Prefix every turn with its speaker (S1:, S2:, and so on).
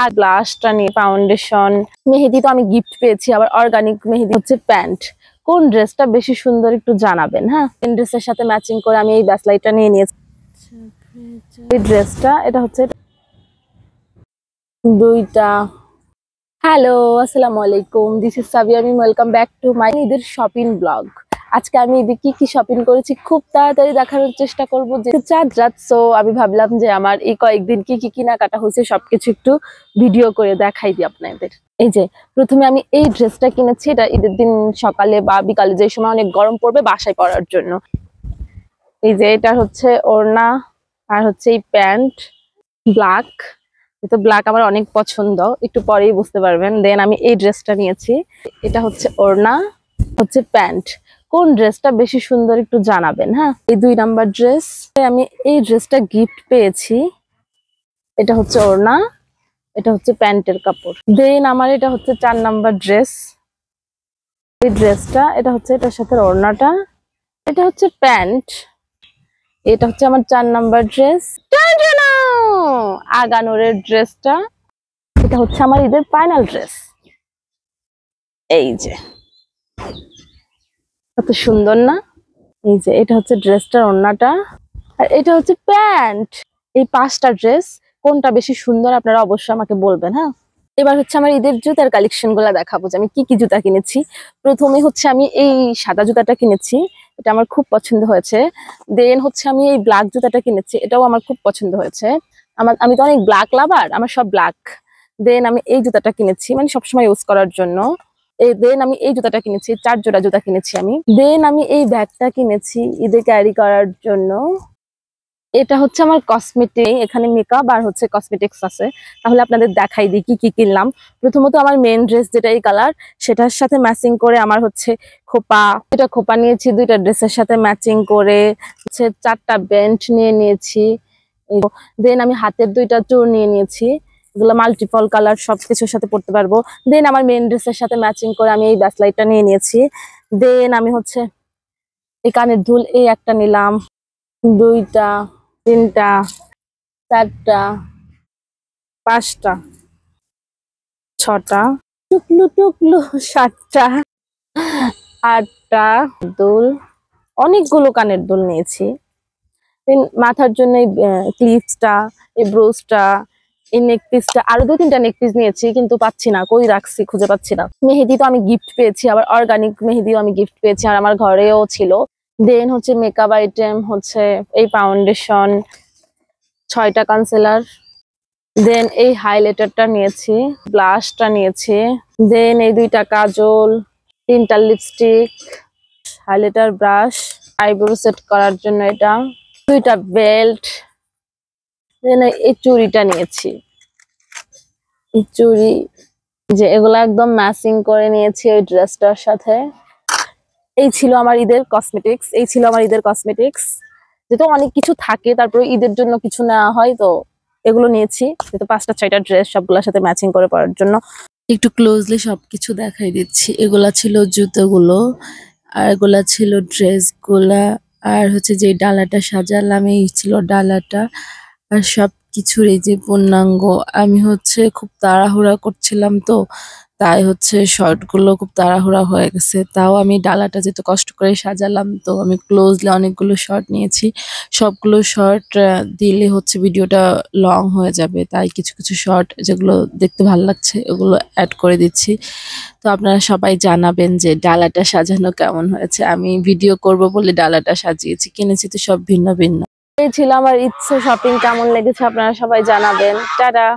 S1: আর ব্লাশটা নিয়ে ফাউন্ডেশন, মেহেদি তো আমি গিফট পেয়েছি, আবার অর্গানিক মেহেদি হচ্ছে প্যান্ট। কোন ড্রেসটা বেশি সুন্দর একটু জানাবেন। হ্যাঁ, ড্রেসের সাথে ম্যাচিং করে আমি এই ব্যাসলাইটটা নিয়ে নিয়েছি। এই ড্রেসটা এটা হচ্ছে দুইটা। হ্যালো, আসসালামু আলাইকুম, this is Sabiya, welcome back to my ঈদের শপিং ব্লগ। আজকে আমি ঈদে কি কি শপিং করেছি খুব তাড়াতাড়ি দেখানোর চেষ্টা করবো, যে চাঁদ রাত। সো আমি ভাবলাম যে আমার এই কয়েকদিন কি কি কেনাকাটা হয়েছে সবকিছু একটু ভিডিও করে দেখাই দিই আপনাদের। এই যে প্রথমে আমি এই ড্রেসটা কিনেছি, এটা ঈদের দিন সকালে বা বিকালে যে সময় অনেক গরম পড়বে বাসায় পরার জন্য। এই যে এটা হচ্ছে ওড়না, আর হচ্ছে এই প্যান্ট ব্ল্যাক। তো ব্ল্যাক আমার অনেক পছন্দ, একটু পরেই বুঝতে পারবেন। দেন আমি এই ড্রেসটা নিয়েছি, এটা হচ্ছে ওড়না, হচ্ছে প্যান্ট। কোন ড্রেসটা বেশি সুন্দর একটু জানাবেন। হ্যাঁ, এই 2 নাম্বার ড্রেস, আমি এই ড্রেসটা গিফট পেয়েছি। এটা হচ্ছে ওড়না, এটা হচ্ছে প্যান্টের কাপড়। দেন আমার এটা হচ্ছে 4 নাম্বার ড্রেস, এই ড্রেসটা এটা হচ্ছে এটার সাথে ওড়নাটা, এটা হচ্ছে প্যান্ট। এটা হচ্ছে আমার 4 নাম্বার ড্রেস, আগানোরের ড্রেসটা। এটা হচ্ছে আমার ঈদের ফাইনাল ড্রেস। এই যে কত সুন্দর না? এই যে এটা হচ্ছে ড্রেসটার ওড়নাটা, আর এটা হচ্ছে প্যান্ট। এই 5টা ড্রেস কোনটা বেশি সুন্দর আপনারা অবশ্যই আমাকে বলবেন। হ্যাঁ, এবার হচ্ছে আমার ঈদের জুতার কালেকশন গুলা দেখাবো, যে আমি কি কি জুতা কিনেছি। প্রথমে হচ্ছে আমি এই সাদা জুতাটা কিনেছি, এটা আমার খুব পছন্দ হয়েছে। দেন হচ্ছে আমি এই ব্ল্যাক জুতাটা কিনেছি, এটাও আমার খুব পছন্দ হয়েছে। আমি তো অনেক ব্ল্যাক লাভার, আমার সব ব্ল্যাক। দেন আমি এই জুতাটা কিনেছি, মানে সবসময় ইউজ করার জন্য। দেন আমি এই জুতাটা কিনেছি, 4 জোড়া জুতা কিনেছি আমি। দেন আমি এই ব্যাগটা কিনেছি ঈদে ক্যারি করার জন্য। এটা হচ্ছে আমার কসমেটিক, এখানে মেকআপ আর হচ্ছে কসমেটিক্স আছে। তাহলে আপনাদের দেখাই দিই কি কি কিনলাম। প্রথমত আমার মেন ড্রেস যেটা এই কালার, সেটার সাথে ম্যাচিং করে আমার হচ্ছে খোপা, এটা খোপা নিয়েছি 2টা ড্রেসের সাথে ম্যাচিং করে। হচ্ছে 4টা বেল্ট নিয়ে নিয়েছি। দেন আমি হাতের 2টা চুড় নিয়ে নিয়েছি, এগুলো মাল্টিপল কালার, সবকিছুর সাথে পরতে পারবো। দেন আমার মেন ড্রেসের সাথে ম্যাচিং করে আমি এই ব্যাসলাইটটা নিয়ে নিয়েছি। দেন আমি হচ্ছে এই কানের দুল, এই একটা নিলাম, 2টা, 3টা, 4টা, 5টা, 6টা, টুকলু টুকলু 7টা, 8টা দুল, অনেকগুলো কানের দুল নিয়েছি। মাথার জন্য এই ক্লিপসটা, এই ব্রোজটা, এই নেক পিসটা, আরো 2-3টা নেক পিস নিয়েছি, কিন্তু পাচ্ছি না, কই রাখছি খুঁজে পাচ্ছি না। মেহেদি তো আমি গিফট পেয়েছি, আবার অর্গানিক মেহেদিও আমি গিফট পেয়েছি, আর আমার ঘরেও ছিল। দেন হচ্ছে মেকআপ আইটেম হচ্ছে এই ফাউন্ডেশন, 6টা কনসিলার। দেন এই হাইলাইটারটা নিয়েছি, ব্লাশটা নিয়েছি। দেন এই 2টা কাজল, 3টা lipstick, highlighter, brush, eyebrow set করার জন্য এটা, 2টা বেল্ট। দেন এই চুড়িটা নিয়েছি, এই চুড়ি যে এগুলা একদম ম্যাচিং করে নিয়েছি ওই ড্রেসটার সাথে। এই ছিল আমার ঈদের কসমেটিক্স, যেহেতু অনেক কিছু থাকে, তারপরে ঈদের জন্য কিছু নেওয়া হয়, তো এগুলো নিয়েছি, যেহেতু 5টা 6টা ড্রেস সবগুলোর সাথে ম্যাচিং করে পরার জন্য।
S2: একটু ক্লোজলি সবকিছু দেখাই দিচ্ছি। এগুলা ছিল জুতোগুলো, আর এগুলা ছিল ড্রেসগুলা, আর হচ্ছে যে ডালাটা সাজালাম এই ছিল ডালাটা, আর সবকিছুর এই যে পূর্ণাঙ্গ। আমি হচ্ছে খুব তাড়াহুড়া করছিলাম, তো তাই হচ্ছে শর্টগুলো খুব তাড়াহুড়া হয়ে গেছে। তাও আমি ডালাটা যেহেতু কষ্ট করে সাজালাম, তো আমি ক্লোজলি অনেকগুলো শর্ট নিয়েছি। সবগুলো শর্ট দিলে হচ্ছে ভিডিওটা লং হয়ে যাবে, তাই কিছু কিছু শর্ট যেগুলো দেখতে ভালো লাগছে ওগুলো অ্যাড করে দিচ্ছি। তো আপনারা সবাই জানাবেন যে ডালাটা সাজানো কেমন হয়েছে। আমি ভিডিও করব বলে ডালাটা সাজিয়েছি, কিনেছি তো সব ভিন্ন ভিন্ন।
S1: এই ছিল আমার ঈদ শপিং, কেমন লেগেছে আপনারা সবাই জানাবেন। টাটা।